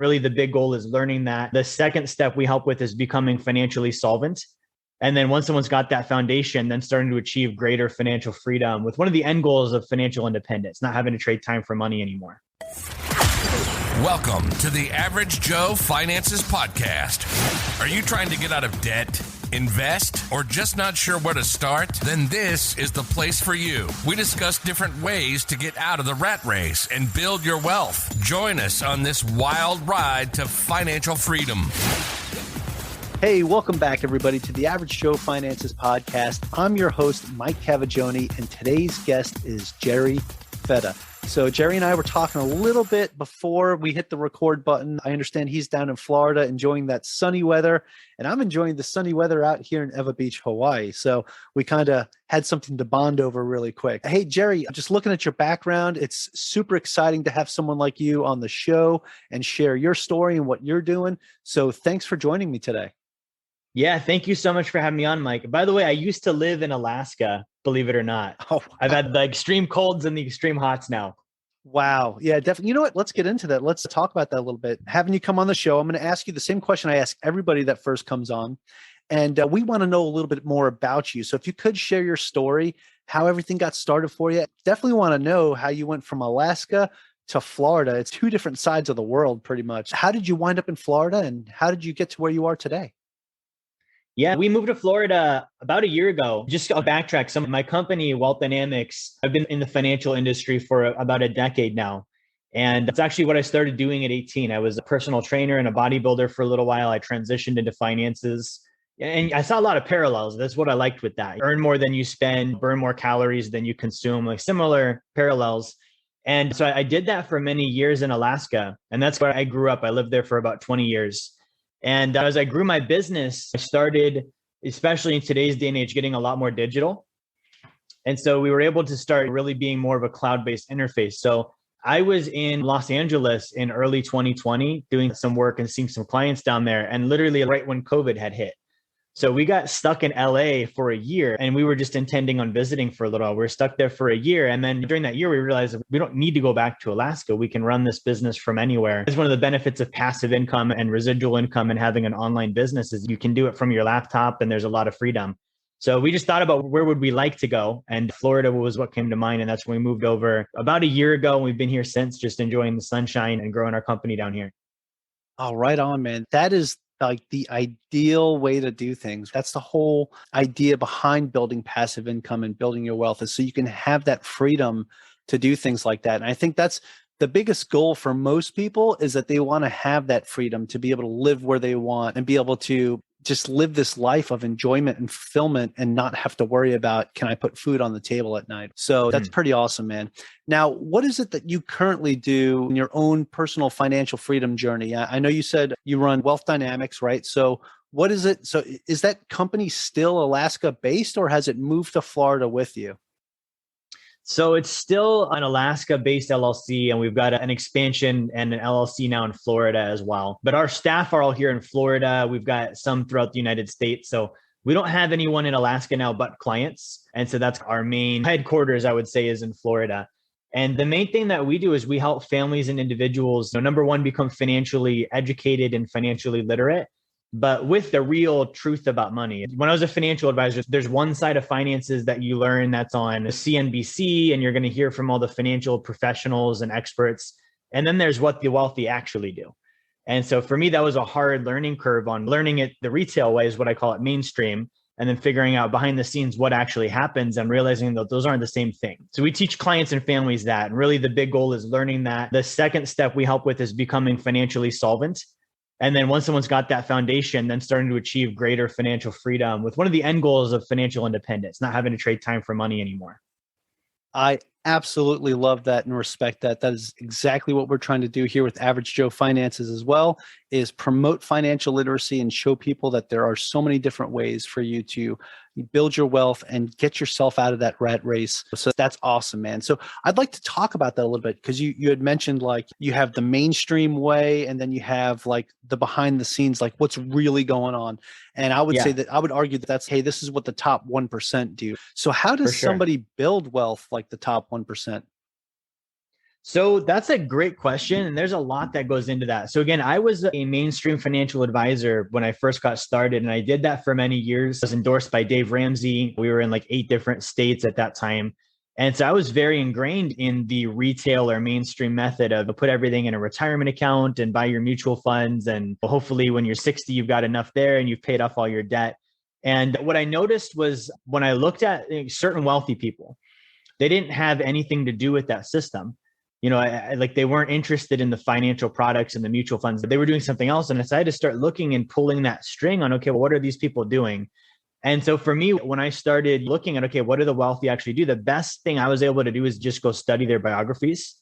Really, the big goal is learning that. The second step we help with is becoming financially solvent. And then once someone's got that foundation, then starting to achieve greater financial freedom with one of the end goals of financial independence, not having to trade time for money anymore. Welcome to the Average Joe Finances Podcast. Are you trying to get out of debt, invest, or just not sure where to start? Then this is the place for you. We discuss different ways to get out of the rat race and build your wealth. Join us on this wild ride to financial freedom. Hey, welcome back, everybody, to the Average Joe Finances Podcast. I'm your host, Mike Cavaggioni, and today's guest is Jerry Fetta. So Jerry and I were talking a little bit before we hit the record button. I understand he's down in Florida enjoying that sunny weather, and I'm enjoying the sunny weather out here in Eva Beach, Hawaii. So we kind of had something to bond over really quick. Hey, Jerry, just looking at your background, it's super exciting to have someone like you on the show and share your story and what you're doing. So thanks for joining me today. Yeah, thank you so much for having me on, Mike. By the way, I used to live in Alaska, believe it or not. Oh, wow. I've had the extreme colds and the extreme hots now. Wow. Yeah, definitely. You know what? Let's get into that. Let's talk about that a little bit. Having you come on the show, I'm going to ask you the same question I ask everybody that first comes on. And we want to know a little bit more about you. So if you could share your story, how everything got started for you. Definitely want to know how you went from Alaska to Florida. It's two different sides of the world, pretty much. How did you wind up in Florida, and how did you get to where you are today? Yeah, we moved to Florida about a year ago. Just to backtrack, my company, Wealth DynamX, I've been in the financial industry for about a decade now. And that's actually what I started doing at 18. I was a personal trainer and a bodybuilder for a little while. I transitioned into finances. And I saw a lot of parallels. That's what I liked with that. Earn more than you spend, burn more calories than you consume, like similar parallels. And so I did that for many years in Alaska. And that's where I grew up. I lived there for about 20 years. And as I grew my business, I started, especially in today's day and age, getting a lot more digital. And so we were able to start really being more of a cloud-based interface. So I was in Los Angeles in early 2020 doing some work and seeing some clients down there. And literally right when COVID had hit. So we got stuck in LA for a year, and we were just intending on visiting for a little while. We were stuck there for a year. And then during that year, we realized that we don't need to go back to Alaska. We can run this business from anywhere. It's one of the benefits of passive income and residual income and having an online business is you can do it from your laptop, and there's a lot of freedom. So we just thought about where would we like to go? And Florida was what came to mind. And that's when we moved over about a year ago. And we've been here since, just enjoying the sunshine and growing our company down here. Oh, right on, man. That is like the ideal way to do things. That's the whole idea behind building passive income and building your wealth, is so you can have that freedom to do things like that. And I think that's the biggest goal for most people, is that they want to have that freedom to be able to live where they want and be able to just live this life of enjoyment and fulfillment and not have to worry about, can I put food on the table at night? So that's pretty awesome, man. Now, what is it that you currently do in your own personal financial freedom journey? I know you said you run Wealth DynamX, right? So what is it? So is that company still Alaska based, or has it moved to Florida with you? So it's still an Alaska-based LLC, and we've got an expansion and an LLC now in Florida as well. But our staff are all here in Florida. We've got some throughout the United States. So we don't have anyone in Alaska now but clients. And so that's our main headquarters, I would say, is in Florida. And the main thing that we do is we help families and individuals, number one, become financially educated and financially literate, but with the real truth about money. When I was a financial advisor, there's one side of finances that you learn that's on CNBC, and you're going to hear from all the financial professionals and experts. And then there's what the wealthy actually do. And so for me, that was a hard learning curve on learning it the retail way, is what I call it, mainstream, and then figuring out behind the scenes what actually happens and realizing that those aren't the same thing. So we teach clients and families that. And really the big goal is learning that. The second step we help with is becoming financially solvent. And then once someone's got that foundation, then starting to achieve greater financial freedom with one of the end goals of financial independence, not having to trade time for money anymore. I absolutely love that and respect that. That is exactly what we're trying to do here with Average Joe Finances as well, is promote financial literacy and show people that there are so many different ways for you to build your wealth and get yourself out of that rat race. So that's awesome, man. So I'd like to talk about that a little bit, because you had mentioned like you have the mainstream way, and then you have like the behind the scenes, like what's really going on. And I would say that I would argue that that's, hey, this is what the top 1% do. So how does somebody build wealth like the top 1%? So that's a great question. And there's a lot that goes into that. So again, I was a mainstream financial advisor when I first got started, and I did that for many years. I was endorsed by Dave Ramsey. We were in like 8 different states at that time. And so I was very ingrained in the retail or mainstream method of put everything in a retirement account and buy your mutual funds. And hopefully when you're 60, you've got enough there and you've paid off all your debt. And what I noticed was when I looked at certain wealthy people, they didn't have anything to do with that system. Like they weren't interested in the financial products and the mutual funds. They were doing something else. And I decided to start looking and pulling that string on, okay, well, what are these people doing? And so for me, when I started looking at, okay, what do the wealthy actually do? The best thing I was able to do is just go study their biographies.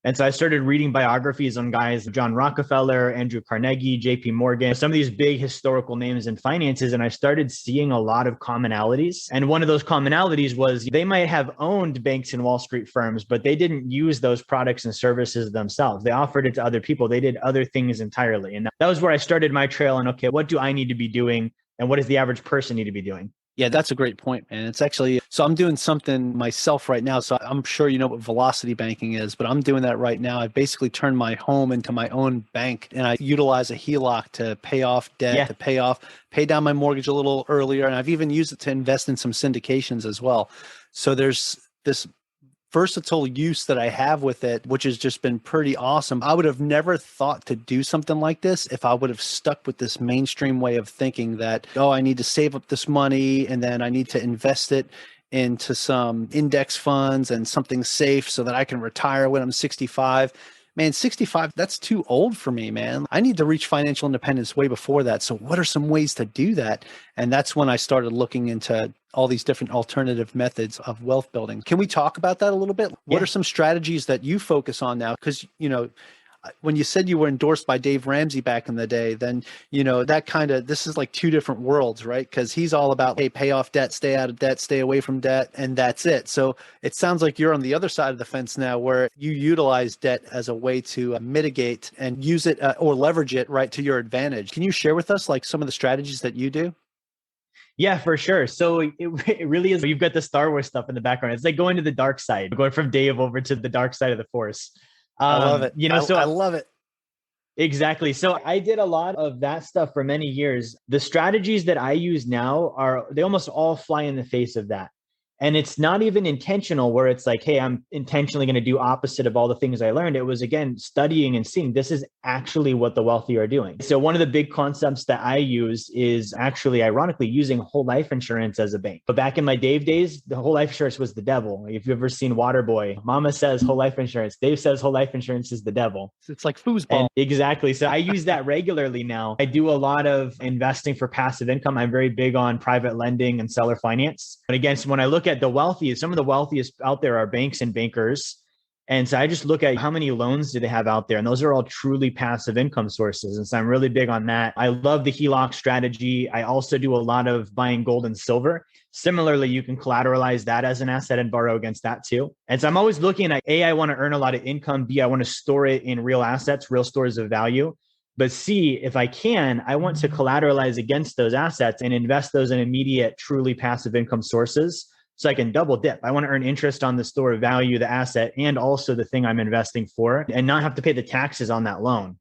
And so I started reading biographies on guys, John Rockefeller, Andrew Carnegie, JP Morgan, some of these big historical names in finances. And I started seeing a lot of commonalities. And one of those commonalities was they might have owned banks and Wall Street firms, but they didn't use those products and services themselves. They offered it to other people. They did other things entirely. And that was where I started my trail on, okay, what do I need to be doing? And what does the average person need to be doing? Yeah, that's a great point, man. It's actually, so I'm doing something myself right now. So I'm sure you know what velocity banking is, but I'm doing that right now. I basically turned my home into my own bank, and I utilize a HELOC to pay off debt, pay down my mortgage a little earlier. And I've even used it to invest in some syndications as well. So there's this versatile use that I have with it, which has just been pretty awesome. I would have never thought to do something like this if I would have stuck with this mainstream way of thinking that, oh, I need to save up this money and then I need to invest it into some index funds and something safe so that I can retire when I'm 65. Man, 65, that's too old for me, man. I need to reach financial independence way before that. So what are some ways to do that? And that's when I started looking into all these different alternative methods of wealth building. Can we talk about that a little bit? What are some strategies that you focus on now? Because, when you said you were endorsed by Dave Ramsey back in the day, then, this is like 2 different worlds, right? Because he's all about, hey, pay off debt, stay out of debt, stay away from debt, and that's it. So it sounds like you're on the other side of the fence now where you utilize debt as a way to mitigate and use it or leverage it right to your advantage. Can you share with us like some of the strategies that you do? Yeah, for sure. So it really is. You've got the Star Wars stuff in the background. It's like going to the dark side, going from Dave over to the dark side of the Force. I love it. I love it. Exactly. So I did a lot of that stuff for many years. The strategies that I use now they almost all fly in the face of that. And it's not even intentional where it's like, hey, I'm intentionally going to do opposite of all the things I learned. It was, again, studying and seeing this is actually what the wealthy are doing. So one of the big concepts that I use is actually, ironically, using whole life insurance as a bank. But back in my Dave days, the whole life insurance was the devil. If you've ever seen Waterboy, Mama says whole life insurance. Dave says whole life insurance is the devil. It's like foosball. Exactly. So I use that regularly now. I do a lot of investing for passive income. I'm very big on private lending and seller finance. But again, so when I look at the wealthiest, some of the wealthiest out there are banks and bankers. And so I just look at how many loans do they have out there. And those are all truly passive income sources. And so I'm really big on that. I love the HELOC strategy. I also do a lot of buying gold and silver. Similarly, you can collateralize that as an asset and borrow against that too. And so I'm always looking at A, I want to earn a lot of income. B, I want to store it in real assets, real stores of value. But C, if I can, I want to collateralize against those assets and invest those in immediate, truly passive income sources. So I can double dip. I want to earn interest on the store of value, the asset, and also the thing I'm investing for, and not have to pay the taxes on that loan.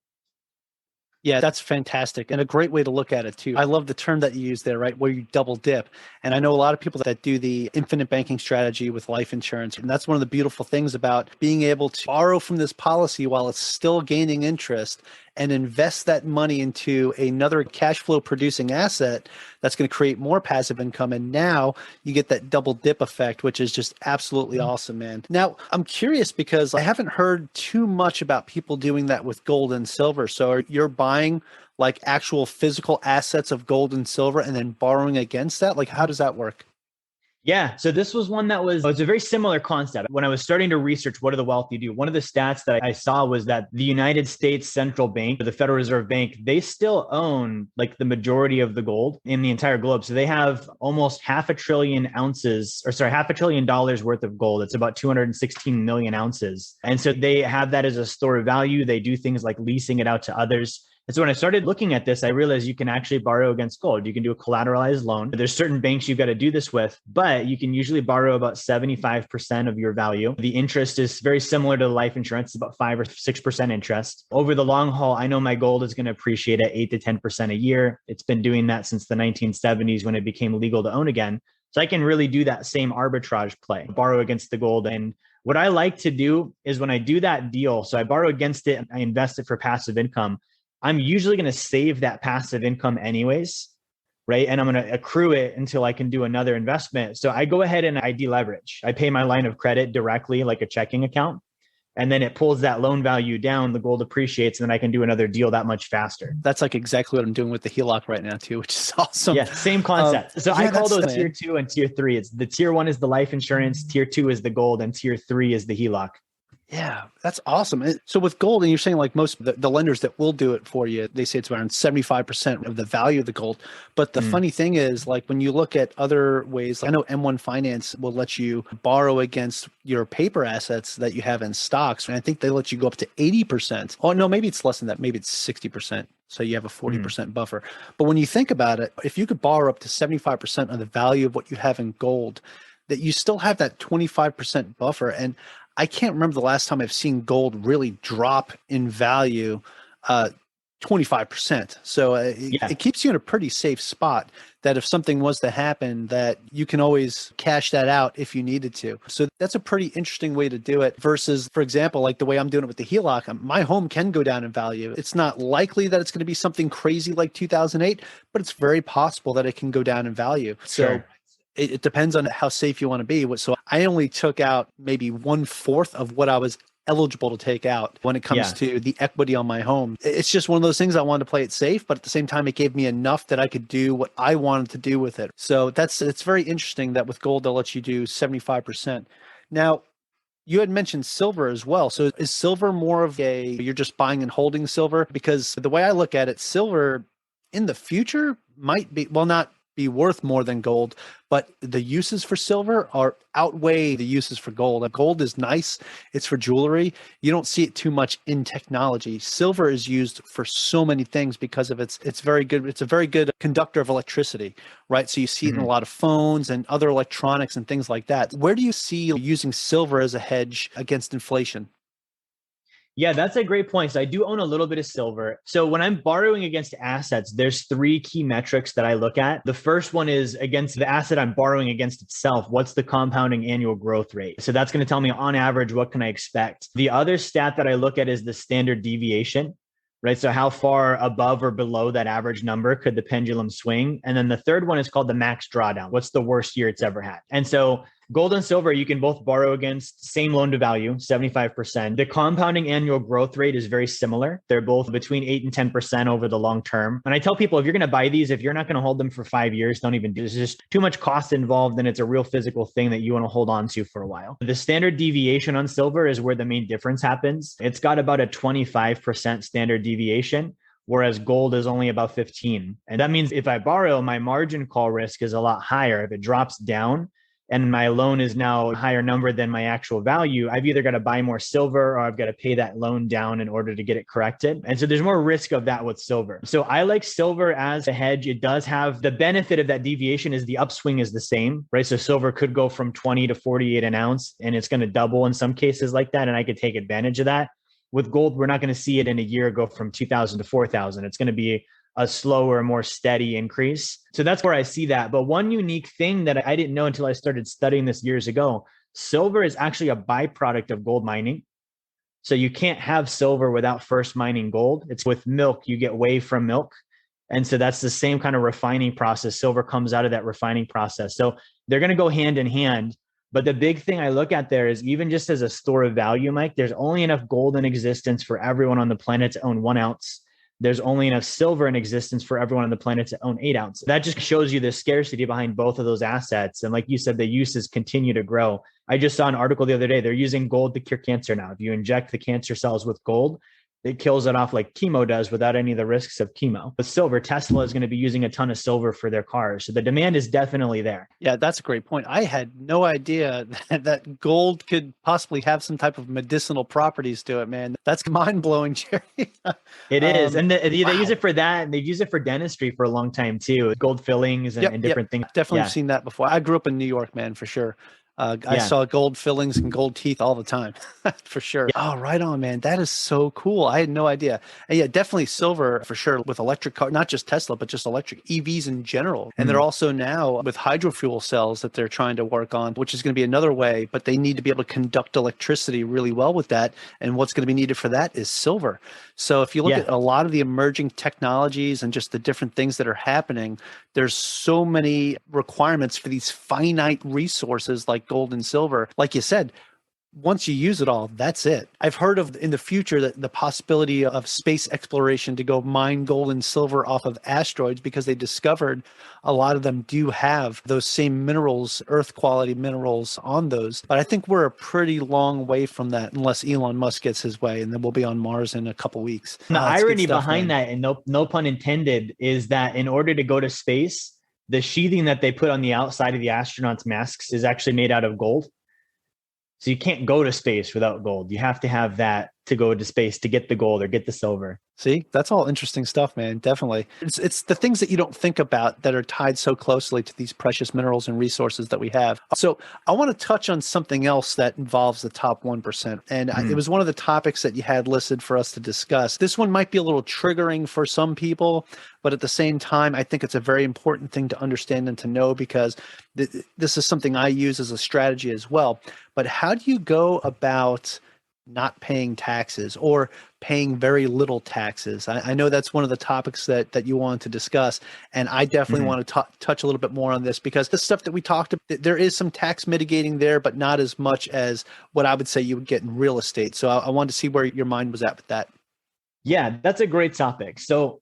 Yeah, that's fantastic. And a great way to look at it too. I love the term that you use there, right? Where you double dip. And I know a lot of people that do the infinite banking strategy with life insurance. And that's one of the beautiful things about being able to borrow from this policy while it's still gaining interest and invest that money into another cash flow producing asset that's going to create more passive income. And now you get that double dip effect, which is just absolutely awesome, man. Now, I'm curious because I haven't heard too much about people doing that with gold and silver. So you're buying like actual physical assets of gold and silver and then borrowing against that? Like, how does that work? Yeah. So this was one that was a very similar concept. When I was starting to research what do the wealthy do, one of the stats that I saw was that the United States Central Bank, the Federal Reserve Bank, they still own like the majority of the gold in the entire globe. So they have almost $500 billion worth of gold. It's about 216 million ounces. And so they have that as a store of value. They do things like leasing it out to others. And so when I started looking at this, I realized you can actually borrow against gold. You can do a collateralized loan. There's certain banks you've got to do this with, but you can usually borrow about 75% of your value. The interest is very similar to life insurance. It's about 5 or 6% interest. Over the long haul, I know my gold is going to appreciate at 8 to 10% a year. It's been doing that since the 1970s when it became legal to own again. So I can really do that same arbitrage play, borrow against the gold. And what I like to do is when I do that deal, so I borrow against it, I invest it for passive income. I'm usually going to save that passive income anyways, right? And I'm going to accrue it until I can do another investment. So I go ahead and I deleverage. I pay my line of credit directly like a checking account. And then it pulls that loan value down, the gold appreciates, and then I can do another deal that much faster. That's like exactly what I'm doing with the HELOC right now too, which is awesome. Yeah, same concept. So I call those tier 2 and tier 3. It's the tier 1 is the life insurance, tier 2 is the gold, and tier 3 is the HELOC. Yeah, that's awesome. So with gold, and you're saying like most of the lenders that will do it for you, they say it's around 75% of the value of the gold. But the funny thing is, like when you look at other ways, like I know M1 Finance will let you borrow against your paper assets that you have in stocks. And I think they let you go up to 80%. Oh, no, maybe it's less than that. Maybe it's 60%. So you have a 40% buffer. But when you think about it, if you could borrow up to 75% of the value of what you have in gold, that you still have that 25% buffer. And I can't remember the last time I've seen gold really drop in value 25%. So it keeps you in a pretty safe spot that if something was to happen, that you can always cash that out if you needed to. So that's a pretty interesting way to do it versus, for example, like the way I'm doing it with the HELOC, my home can go down in value. It's not likely that it's going to be something crazy like 2008, but it's very possible that it can go down in value. So it depends on how safe you want to be. So I only took out maybe 1/4 of what I was eligible to take out when it comes to the equity on my home. It's just one of those things. I wanted to play it safe, but at the same time, it gave me enough that I could do what I wanted to do with it. So it's very interesting that with gold, they'll let you do 75%. Now, you had mentioned silver as well. So is silver more of you're just buying and holding silver? Because the way I look at it, silver in the future might be, well, not be worth more than gold, but the uses for silver outweigh the uses for gold. Gold is nice. It's for jewelry. You don't see it too much in technology. Silver is used for so many things because of it's very good. It's a very good conductor of electricity, right? So you see it in a lot of phones and other electronics and things like that. Where do you see using silver as a hedge against inflation? Yeah, that's a great point. So I do own a little bit of silver. So when I'm borrowing against assets, there's 3 key metrics that I look at. The first one is against the asset I'm borrowing against itself. What's the compounding annual growth rate? So that's going to tell me on average, what can I expect? The other stat that I look at is the standard deviation, right? So how far above or below that average number could the pendulum swing? And then the third one is called the max drawdown. What's the worst year it's ever had? And so gold and silver, you can both borrow against same loan to value, 75%. The compounding annual growth rate is very similar. They're both between 8 and 10% over the long term. And I tell people, if you're going to buy these, if you're not going to hold them for 5 years, don't even do this. There's just too much cost involved, and it's a real physical thing that you want to hold on to for a while. The standard deviation on silver is where the main difference happens. It's got about a 25% standard deviation, whereas gold is only about 15. And that means if I borrow, my margin call risk is a lot higher. If it drops down, and my loan is now a higher number than my actual value, I've either got to buy more silver or I've got to pay that loan down in order to get it corrected. And so there's more risk of that with silver. So I like silver as a hedge. It does have the benefit of that deviation is the upswing is the same, right? So silver could go from 20 to 48 an ounce, and it's going to double in some cases like that. And I could take advantage of that. With gold, we're not going to see it in a year go from 2,000 to 4,000. It's going to be a slower, more steady increase. So that's where I see that. But one unique thing that I didn't know until I started studying this years ago, silver is actually a byproduct of gold mining. So you can't have silver without first mining gold. It's with milk, you get whey from milk. And so that's the same kind of refining process. Silver comes out of that refining process. So they're going to go hand in hand. But the big thing I look at there is even just as a store of value, Mike, there's only enough gold in existence for everyone on the planet to own 1 ounce. There's only enough silver in existence for everyone on the planet to own 8 ounces. That just shows you the scarcity behind both of those assets. And like you said, the uses continue to grow. I just saw an article the other day. They're using gold to cure cancer now. If you inject the cancer cells with gold, It kills it off like chemo does without any of the risks of chemo. With silver, Tesla is going to be using a ton of silver for their cars. So the demand is definitely there. Yeah, that's a great point. I had no idea that gold could possibly have some type of medicinal properties to it, man. That's mind blowing, Jerry. It is. And they wow. use it for that. And they've used it for dentistry for a long time too. Gold fillings and different things. Definitely seen that before. I grew up in New York, man, for sure. I saw gold fillings and gold teeth all the time, for sure. Yeah. Oh, right on, man. That is so cool. I had no idea. And yeah, definitely silver for sure with electric car, not just Tesla, but just electric EVs in general. And they're also now with hydrofuel cells that they're trying to work on, which is going to be another way, but they need to be able to conduct electricity really well with that. And what's going to be needed for that is silver. So if you look at a lot of the emerging technologies and just the different things that are happening, there's so many requirements for these finite resources like gold and silver. Like you said, once you use it all, that's it. I've heard of in the future that the possibility of space exploration to go mine gold and silver off of asteroids because they discovered a lot of them do have those same minerals, earth quality minerals on those. But I think we're a pretty long way from that unless Elon Musk gets his way, and then we'll be on Mars in a couple weeks. The irony behind that, and no pun intended, is that in order to go to space, the sheathing that they put on the outside of the astronauts' masks is actually made out of gold. So you can't go to space without gold. You have to have that to go to space to get the gold or get the silver. See, that's all interesting stuff, man. Definitely. It's the things that you don't think about that are tied so closely to these precious minerals and resources that we have. So I want to touch on something else that involves the top 1%. And it was one of the topics that you had listed for us to discuss. This one might be a little triggering for some people, but at the same time, I think it's a very important thing to understand and to know because this is something I use as a strategy as well. But how do you go about not paying taxes or paying very little taxes? I know that's one of the topics that you wanted to discuss. And I definitely want to touch a little bit more on this because the stuff that we talked about, there is some tax mitigating there, but not as much as what I would say you would get in real estate. So I wanted to see where your mind was at with that. Yeah, that's a great topic. So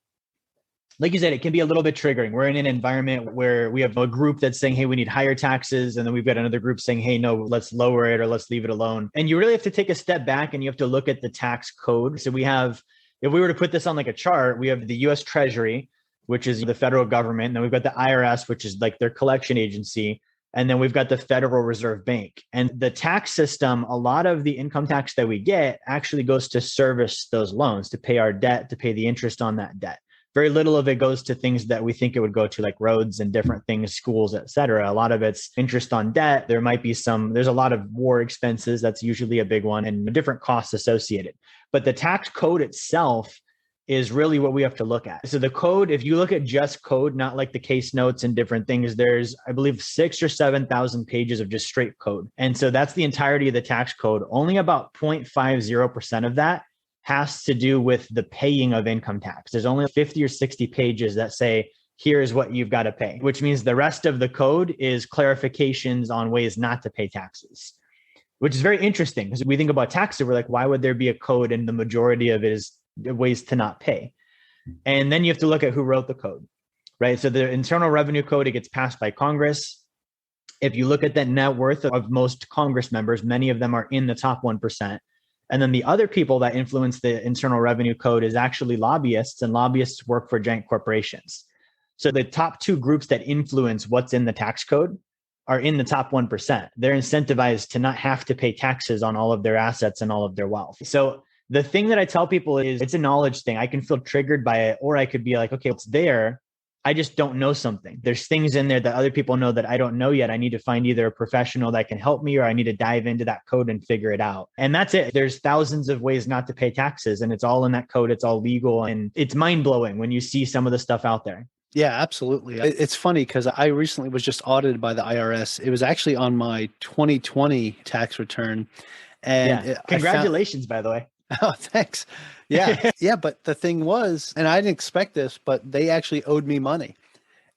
like you said, it can be a little bit triggering. We're in an environment where we have a group that's saying, hey, we need higher taxes. And then we've got another group saying, hey, no, let's lower it or let's leave it alone. And you really have to take a step back and you have to look at the tax code. So we have, if we were to put this on like a chart, we have the US Treasury, which is the federal government. And then we've got the IRS, which is like their collection agency. And then we've got the Federal Reserve Bank. And the tax system, a lot of the income tax that we get actually goes to service those loans, to pay our debt, to pay the interest on that debt. Very little of it goes to things that we think it would go to, like roads and different things, schools, et cetera. A lot of it's interest on debt. There might be there's a lot of war expenses. That's usually a big one and different costs associated. But the tax code itself is really what we have to look at. So the code, if you look at just code, not like the case notes and different things, there's, I believe, 6,000 or 7,000 pages of just straight code. And so that's the entirety of the tax code. Only about 0.50% of that has to do with the paying of income tax. There's only 50 or 60 pages that say, here's what you've got to pay, which means the rest of the code is clarifications on ways not to pay taxes, which is very interesting because we think about taxes, we're like, why would there be a code? And the majority of it is ways to not pay. And then you have to look at who wrote the code, right? So the Internal Revenue Code, it gets passed by Congress. If you look at the net worth of most Congress members, many of them are in the top 1%. And then the other people that influence the Internal Revenue Code is actually lobbyists, and lobbyists work for giant corporations. So the top two groups that influence what's in the tax code are in the top 1%. They're incentivized to not have to pay taxes on all of their assets and all of their wealth. So the thing that I tell people is it's a knowledge thing. I can feel triggered by it, or I could be like, okay, it's there. I just don't know something. There's things in there that other people know that I don't know yet. I need to find either a professional that can help me, or I need to dive into that code and figure it out. And that's it. There's thousands of ways not to pay taxes, and it's all in that code. It's all legal. And it's mind blowing when you see some of the stuff out there. Yeah, absolutely. It's funny because I recently was just audited by the IRS. It was actually on my 2020 tax return. And congratulations, by the way. Oh, thanks. Yeah. Yeah. But the thing was, and I didn't expect this, but they actually owed me money.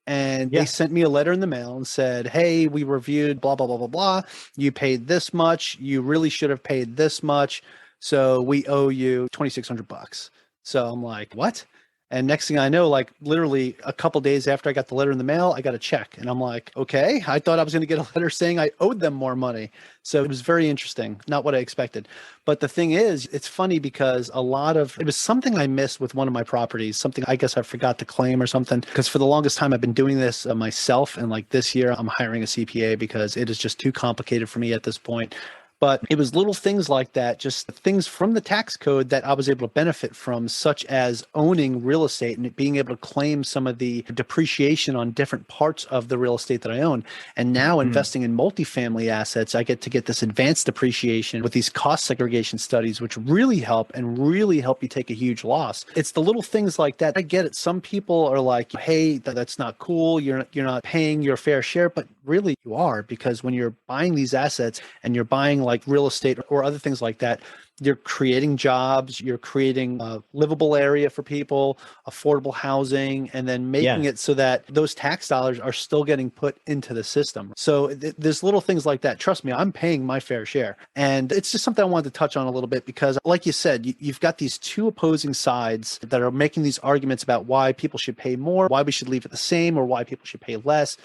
And they sent me a letter in the mail and said, hey, we reviewed blah, blah, blah, blah, blah. You paid this much. You really should have paid this much. So we owe you $2,600. So I'm like, what? And next thing I know, like literally a couple days after I got the letter in the mail, I got a check. And I'm like, okay, I thought I was going to get a letter saying I owed them more money. So it was very interesting. Not what I expected. But the thing is, it's funny because it was something I missed with one of my properties, something I guess I forgot to claim or something. Because for the longest time, I've been doing this myself. And like this year, I'm hiring a CPA because it is just too complicated for me at this point. But it was little things like that, just things from the tax code that I was able to benefit from, such as owning real estate and being able to claim some of the depreciation on different parts of the real estate that I own. And now investing in multifamily assets, I get to get this advanced depreciation with these cost segregation studies, which really help you take a huge loss. It's the little things like that. I get it. Some people are like, hey, that's not cool. You're not paying your fair share, but really you are, because when you're buying these assets and you're buying like real estate or other things like that, you're creating jobs, you're creating a livable area for people, affordable housing, and then making it so that those tax dollars are still getting put into the system. So there's little things like that. Trust me, I'm paying my fair share. And it's just something I wanted to touch on a little bit because, like you said, you've got these two opposing sides that are making these arguments about why people should pay more, why we should leave it the same, or why people should pay less.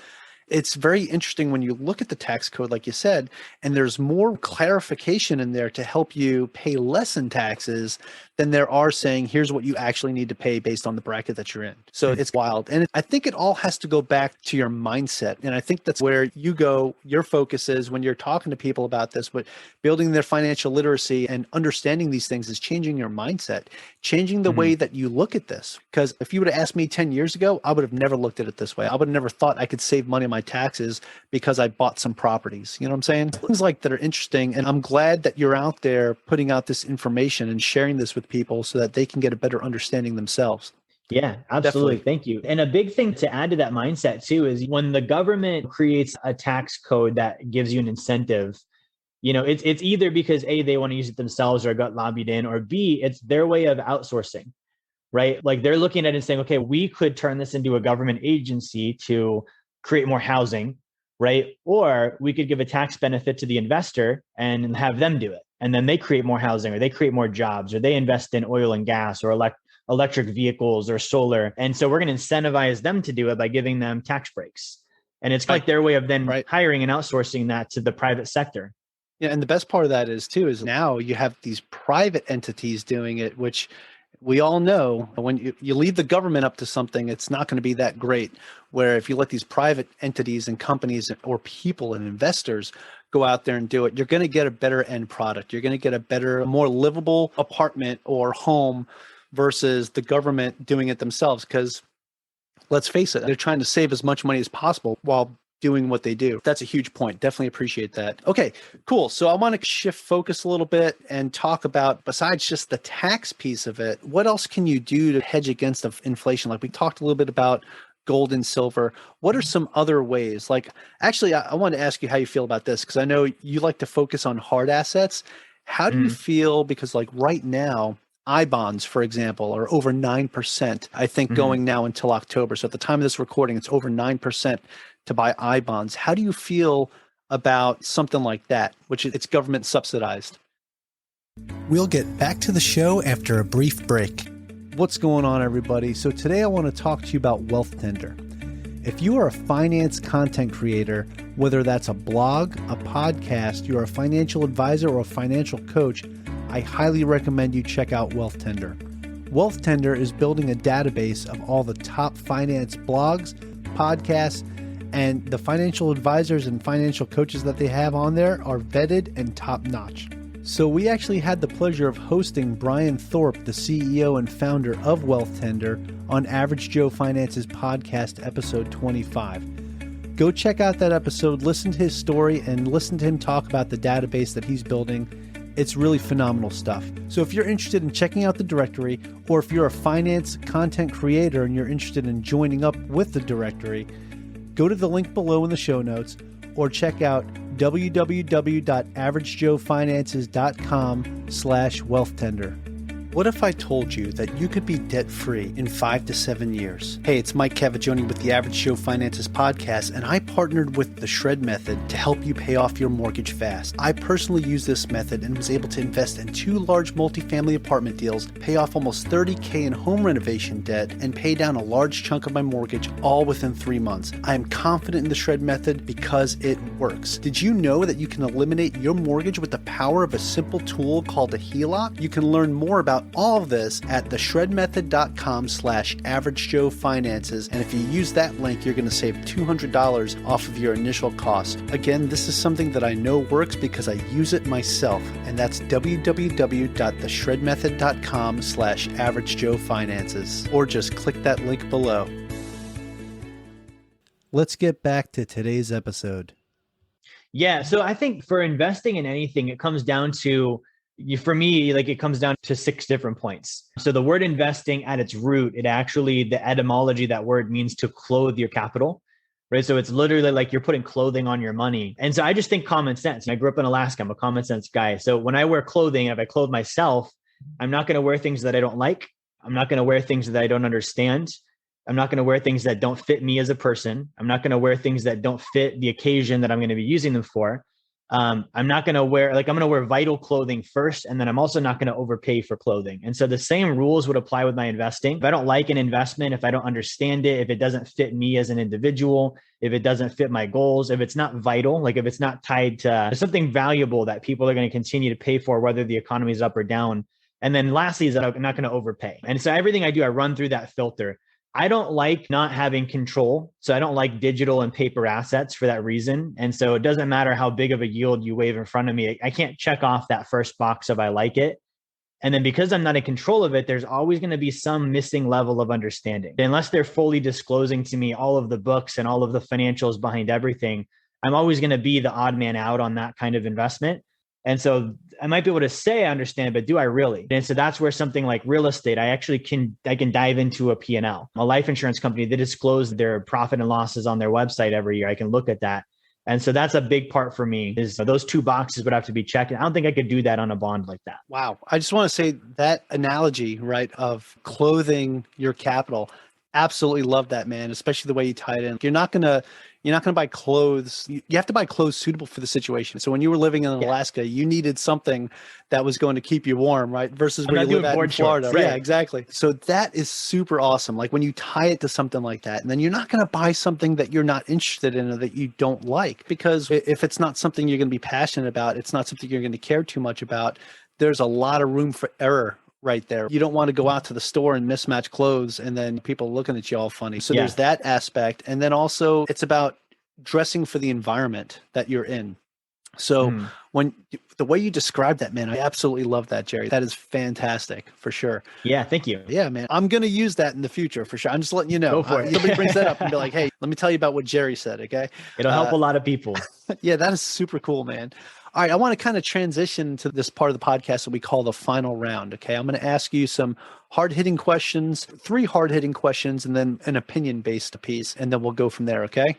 It's very interesting when you look at the tax code, like you said, and there's more clarification in there to help you pay less in taxes than there are saying, here's what you actually need to pay based on the bracket that you're in. So it's wild. And I think it all has to go back to your mindset. And I think that's where your focus is when you're talking to people about this, but building their financial literacy and understanding these things is changing your mindset, changing the way that you look at this. Because if you would have asked me 10 years ago, I would have never looked at it this way. I would have never thought I could save money on my taxes because I bought some properties. You know what I'm saying? Things like that are interesting. And I'm glad that you're out there putting out this information and sharing this with people so that they can get a better understanding themselves. Yeah, absolutely. Definitely. Thank you. And a big thing to add to that mindset too is when the government creates a tax code that gives you an incentive, it's either because A, they want to use it themselves or got lobbied in, or B, it's their way of outsourcing, right? Like they're looking at it and saying, okay, we could turn this into a government agency to create more housing, right? Or we could give a tax benefit to the investor and have them do it. And then they create more housing, or they create more jobs, or they invest in oil and gas or electric vehicles or solar. And so we're going to incentivize them to do it by giving them tax breaks. And it's like their way of then hiring and outsourcing that to the private sector. Yeah. And the best part of that is now you have these private entities doing it, which we all know when you leave the government up to something, it's not going to be that great. Where if you let these private entities and companies or people and investors go out there and do it, you're going to get a better end product. You're going to get a better, more livable apartment or home versus the government doing it themselves. Because let's face it, they're trying to save as much money as possible while doing what they do. That's a huge point. Definitely appreciate that. Okay, cool. So I want to shift focus a little bit and talk about, besides just the tax piece of it, what else can you do to hedge against inflation? Like we talked a little bit about gold and silver. What are some other ways? Like, actually, I want to ask you how you feel about this, because I know you like to focus on hard assets. How do you feel? Because like right now, I bonds, for example, are over 9%, I think, going now until October. So at the time of this recording, it's over 9% to buy I bonds. How do you feel about something like that, which it's government subsidized? We'll get back to the show after a brief break. What's going on, everybody? So today I want to talk to you about Wealth Tender. If you are a finance content creator, whether that's a blog, a podcast, you're a financial advisor or a financial coach, I highly recommend you check out Wealth Tender. Wealth Tender is building a database of all the top finance blogs, podcasts, and the financial advisors and financial coaches that they have on there are vetted and top-notch. So we actually had the pleasure of hosting Brian Thorpe, the CEO and founder of Wealth Tender, on Average Joe Finance's podcast, episode 25. Go check out that episode, listen to his story, and listen to him talk about the database that he's building. It's really phenomenal stuff. So if you're interested in checking out the directory, or if you're a finance content creator and you're interested in joining up with the directory, go to the link below in the show notes, or check out www.averagejoefinances.com/wealth tender. What if I told you that you could be debt-free in 5 to 7 years? Hey, it's Mike Cavaggioni with the Average Joe Finances podcast, and I partnered with the Shred Method to help you pay off your mortgage fast. I personally used this method and was able to invest in 2 large multifamily apartment deals, pay off almost $30,000 in home renovation debt, and pay down a large chunk of my mortgage all within 3 months. I am confident in the Shred Method because it works. Did you know that you can eliminate your mortgage with the power of a simple tool called a HELOC? You can learn more about all of this at theshredmethod.com/averagejoefinances. And if you use that link, you're going to save $200 off of your initial cost. Again, this is something that I know works because I use it myself. And that's www.theshredmethod.com/averagejoefinances. Or just click that link below. Let's get back to today's episode. Yeah. So I think for investing in anything, it comes down to, for me, like it comes down to 6 different points. So the word investing at its root, the etymology, that word means to clothe your capital, right? So it's literally like you're putting clothing on your money. And so I just think common sense. I grew up in Alaska. I'm a common sense guy. So when I wear clothing, if I clothe myself, I'm not going to wear things that I don't like. I'm not going to wear things that I don't understand. I'm not going to wear things that don't fit me as a person. I'm not going to wear things that don't fit the occasion that I'm going to be using them for. I'm not going to wear, I'm going to wear vital clothing first. And then I'm also not going to overpay for clothing. And so the same rules would apply with my investing. If I don't like an investment, if I don't understand it, if it doesn't fit me as an individual, if it doesn't fit my goals, if it's not vital, like if it's not tied to something valuable that people are going to continue to pay for, whether the economy is up or down. And then lastly is that I'm not going to overpay. And so everything I do, I run through that filter. I don't like not having control. So I don't like digital and paper assets for that reason. And so it doesn't matter how big of a yield you wave in front of me. I can't check off that first box if I like it. And then because I'm not in control of it, there's always going to be some missing level of understanding. Unless they're fully disclosing to me all of the books and all of the financials behind everything, I'm always going to be the odd man out on that kind of investment. And so I might be able to say I understand, but do I really? And so that's where something like real estate, I can dive into a P&L. A life insurance company, they disclose their profit and losses on their website every year. I can look at that. And so that's a big part for me, is those 2 boxes would have to be checked. And I don't think I could do that on a bond like that. Wow. I just want to say that analogy, right, of clothing your capital. Absolutely love that, man, especially the way you tie it in. You're not going to buy clothes. You have to buy clothes suitable for the situation. So when you were living in Alaska, you needed something that was going to keep you warm, right? Versus where you live at in Florida. Right. Yeah, exactly. So that is super awesome. Like when you tie it to something like that, and then you're not going to buy something that you're not interested in or that you don't like, because if it's not something you're going to be passionate about, it's not something you're going to care too much about, there's a lot of room for error right there. You don't want to go out to the store and mismatch clothes and then people looking at you all funny. So there's that aspect. And then also it's about dressing for the environment that you're in. So when the way you describe that, man, I absolutely love that, Jerry. That is fantastic for sure. Yeah. Thank you. Yeah, man. I'm going to use that in the future for sure. I'm just letting you know. Go for it. Somebody brings that up and be like, hey, let me tell you about what Jerry said. Okay. It'll help a lot of people. Yeah, that is super cool, man. All right, I want to kind of transition to this part of the podcast that we call the final round, okay? I'm going to ask you some hard-hitting questions, 3 hard-hitting questions, and then an opinion-based piece, and then we'll go from there, okay?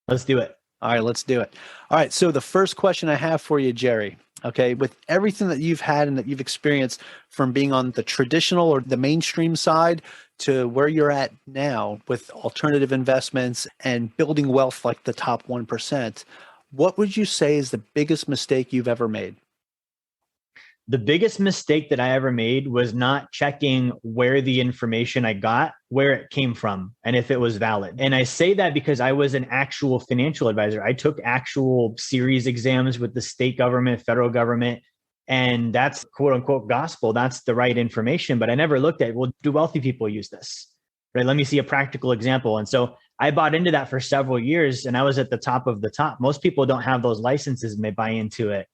Let's do it. All right, let's do it. All right, so the first question I have for you, Jerry, okay, with everything that you've had and that you've experienced from being on the traditional or the mainstream side to where you're at now with alternative investments and building wealth like the top 1%, what would you say is the biggest mistake you've ever made? The biggest mistake that I ever made was not checking where the information I got, where it came from, and if it was valid. And I say that because I was an actual financial advisor. I took actual series exams with the state government, federal government, and that's quote unquote gospel. That's the right information. But I never looked at, well, do wealthy people use this? Right? Let me see a practical example. And so I bought into that for several years and I was at the top of the top. Most people don't have those licenses and they buy into it.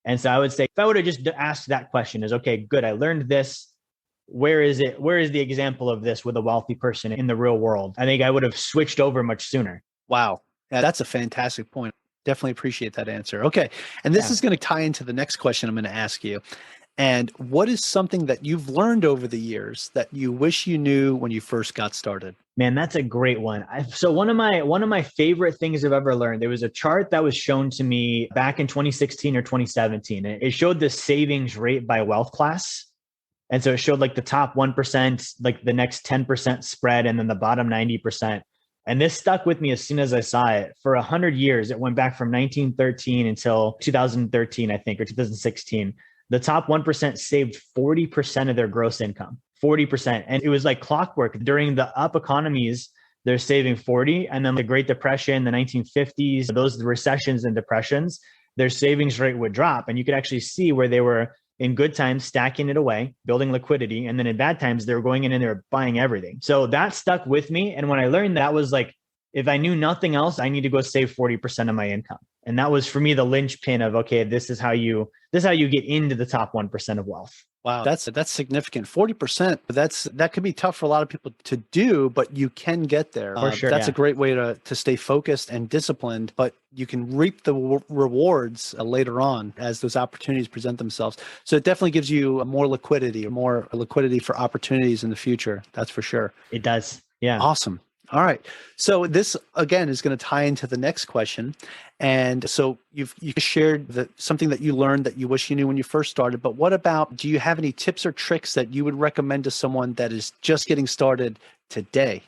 And so I would say, if I would have just asked that question is, okay, good. I learned this. Where is it? Where is the example of this with a wealthy person in the real world? I think I would have switched over much sooner. Wow. Yeah, that's a fantastic point. Definitely appreciate that answer. Okay. And this is going to tie into the next question I'm going to ask you. And what is something that you've learned over the years that you wish you knew when you first got started? Man, that's a great one. So one of my favorite things I've ever learned, there was a chart that was shown to me back in 2016 or 2017. It showed the savings rate by wealth class. And so it showed like the top 1%, like the next 10% spread, and then the bottom 90%. And this stuck with me as soon as I saw it. For 100 years, it went back from 1913 until 2013, I think, or 2016. The top 1% saved 40% of their gross income, 40%. And it was like clockwork. During the up economies, they're saving 40. And then the Great Depression, the 1950s, those recessions and depressions, their savings rate would drop. And you could actually see where they were in good times, stacking it away, building liquidity. And then in bad times, they were going in and they were buying everything. So that stuck with me. And when I learned that, was like, if I knew nothing else, I need to go save 40% of my income. And that was for me the linchpin of, okay, this is how you get into the top 1% of wealth. Wow, that's significant. 40%. That could be tough for a lot of people to do, but you can get there. For sure. That's a great way to stay focused and disciplined, but you can reap the rewards later on as those opportunities present themselves. So it definitely gives you more liquidity for opportunities in the future. That's for sure. It does. Yeah. Awesome. All right. So this, again, is going to tie into the next question. And so you shared something that you learned that you wish you knew when you first started, but what about, do you have any tips or tricks that you would recommend to someone that is just getting started today?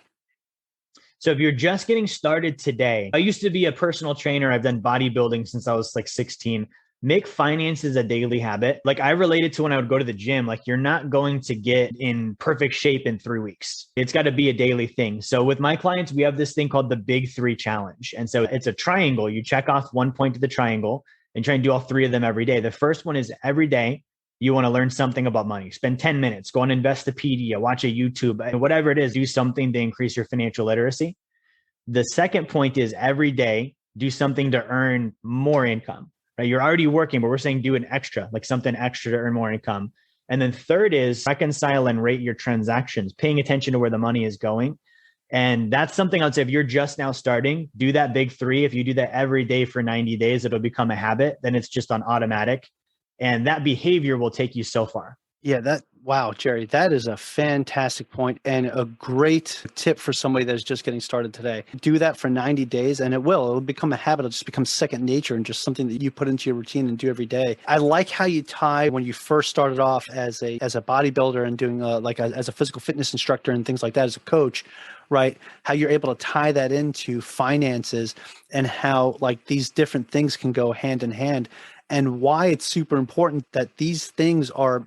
So if you're just getting started today, I used to be a personal trainer. I've done bodybuilding since I was like 16. Make finances a daily habit. Like I related to when I would go to the gym, like you're not going to get in perfect shape in 3 weeks. It's got to be a daily thing. So with my clients, we have this thing called the Big 3 challenge. And so it's a triangle. You check off one point of the triangle and try and do all 3 of them every day. The first one is every day you want to learn something about money. Spend 10 minutes, go on Investopedia, watch a YouTube, and whatever it is, do something to increase your financial literacy. The second point is every day do something to earn more income. You're already working, but we're saying do an extra, like something extra to earn more income. And then third is reconcile and rate your transactions, paying attention to where the money is going. And that's something I'd say if you're just now starting, do that Big 3. If you do that every day for 90 days, it'll become a habit. Then it's just on automatic. And that behavior will take you so far. Yeah, wow, Jerry, that is a fantastic point and a great tip for somebody that is just getting started today. Do that for 90 days and it'll become a habit. It'll just become second nature and just something that you put into your routine and do every day. I like how you tie when you first started off as a bodybuilder and doing as a physical fitness instructor and things like that as a coach, right? How you're able to tie that into finances and how like these different things can go hand in hand and why it's super important that these things are,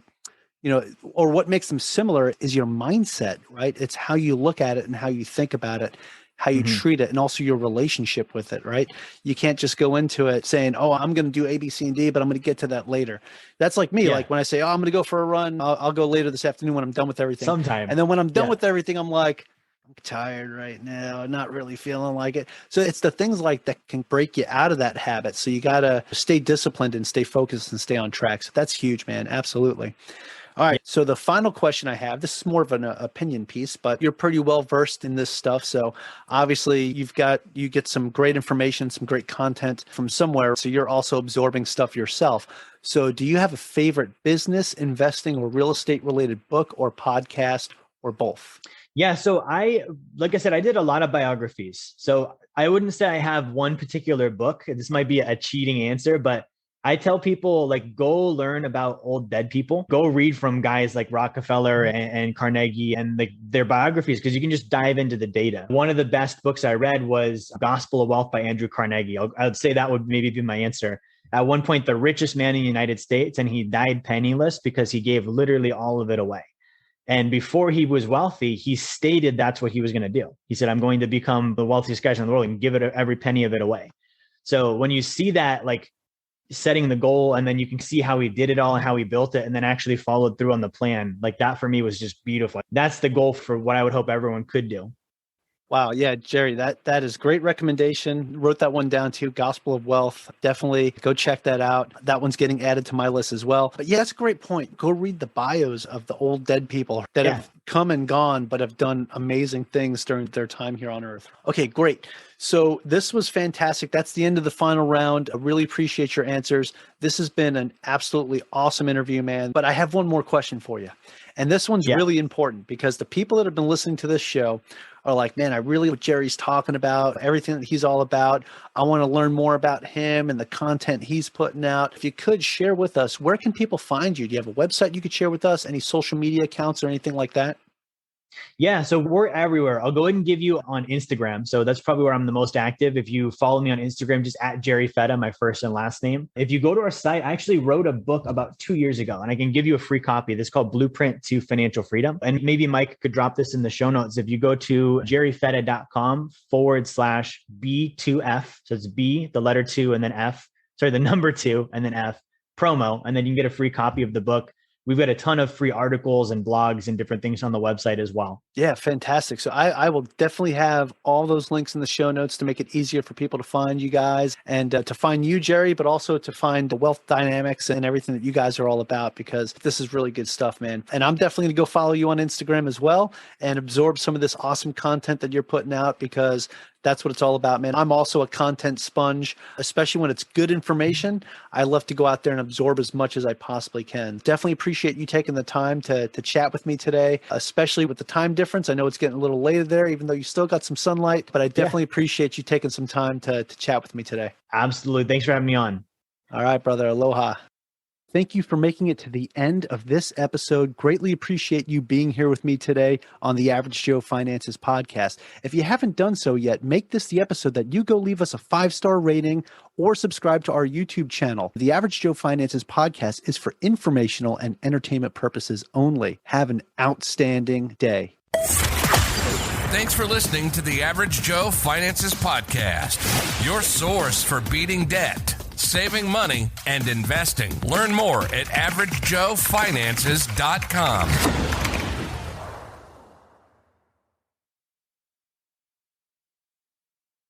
or what makes them similar is your mindset, right? It's how you look at it and how you think about it, how you treat it, and also your relationship with it, right? You can't just go into it saying, oh, I'm going to do A, B, C, and D, but I'm going to get to that later. That's like me. Yeah. Like when I say, oh, I'm going to go for a run, I'll go later this afternoon when I'm done with everything. Sometime. And then when I'm done with everything, I'm like, I'm tired right now, not really feeling like it. So it's the things like that can break you out of that habit. So you got to stay disciplined and stay focused and stay on track. So that's huge, man. Absolutely. All right. So the final question I have, this is more of an opinion piece, but you're pretty well versed in this stuff. So obviously you get some great information, some great content from somewhere. So you're also absorbing stuff yourself. So do you have a favorite business, investing, or real estate related book or podcast or both? Yeah. So like I said, I did a lot of biographies. So I wouldn't say I have one particular book. This might be a cheating answer, but I tell people like, go learn about old dead people, go read from guys like Rockefeller and Carnegie and their biographies, because you can just dive into the data. One of the best books I read was Gospel of Wealth by Andrew Carnegie. I would say that would maybe be my answer. At one point, the richest man in the United States, and he died penniless because he gave literally all of it away. And before he was wealthy, he stated that's what he was going to do. He said, I'm going to become the wealthiest guy in the world and give it every penny of it away. So when you see that, like, setting the goal, and then you can see how he did it all and how he built it and then actually followed through on the plan, like that for me was just beautiful. That's the goal for what I would hope everyone could do. Wow. Yeah, Jerry, that is great recommendation. Wrote that one down too. Gospel of Wealth. Definitely go check that out. That one's getting added to my list as well. But yeah, that's a great point. Go read the bios of the old dead people that have come and gone, but have done amazing things during their time here on Earth. Okay, great. So this was fantastic. That's the end of the final round. I really appreciate your answers. This has been an absolutely awesome interview, man. But I have one more question for you. And this one's really important because the people that have been listening to this show are like, man, I really what Jerry's talking about, everything that he's all about. I want to learn more about him and the content he's putting out. If you could share with us, where can people find you? Do you have a website you could share with us? Any social media accounts or anything like that? Yeah, so we're everywhere. I'll go ahead and give you on Instagram. So that's probably where I'm the most active. If you follow me on Instagram, just at Jerry Fetta, my first and last name. If you go to our site, I actually wrote a book about 2 years ago, and I can give you a free copy. This is called Blueprint to Financial Freedom. And maybe Mike could drop this in the show notes. If you go to jerryfetta.com/B2F, so it's B, the letter 2, and then F, sorry, the number 2, and then F, promo, and then you can get a free copy of the book. We've got a ton of free articles and blogs and different things on the website as well. Yeah, fantastic. So I will definitely have all those links in the show notes to make it easier for people to find you guys and to find you, Jerry, but also to find the wealth dynamics and everything that you guys are all about, because this is really good stuff, man. And I'm definitely going to go follow you on Instagram as well and absorb some of this awesome content that you're putting out, because that's what it's all about, man. I'm also a content sponge, especially when it's good information. I love to go out there and absorb as much as I possibly can. Definitely appreciate you taking the time to chat with me today, especially with the time difference. I know it's getting a little later there, even though you still got some sunlight, but I definitely appreciate you taking some time to chat with me today. Absolutely. Thanks for having me on. All right, brother. Aloha. Thank you for making it to the end of this episode. Greatly appreciate you being here with me today on the Average Joe Finances podcast. If you haven't done so yet, make this the episode that you go leave us a 5-star rating or subscribe to our YouTube channel. The Average Joe Finances podcast is for informational and entertainment purposes only. Have an outstanding day. Thanks for listening to the Average Joe Finances podcast, your source for beating debt, saving money, and investing. Learn more at averagejoefinances.com.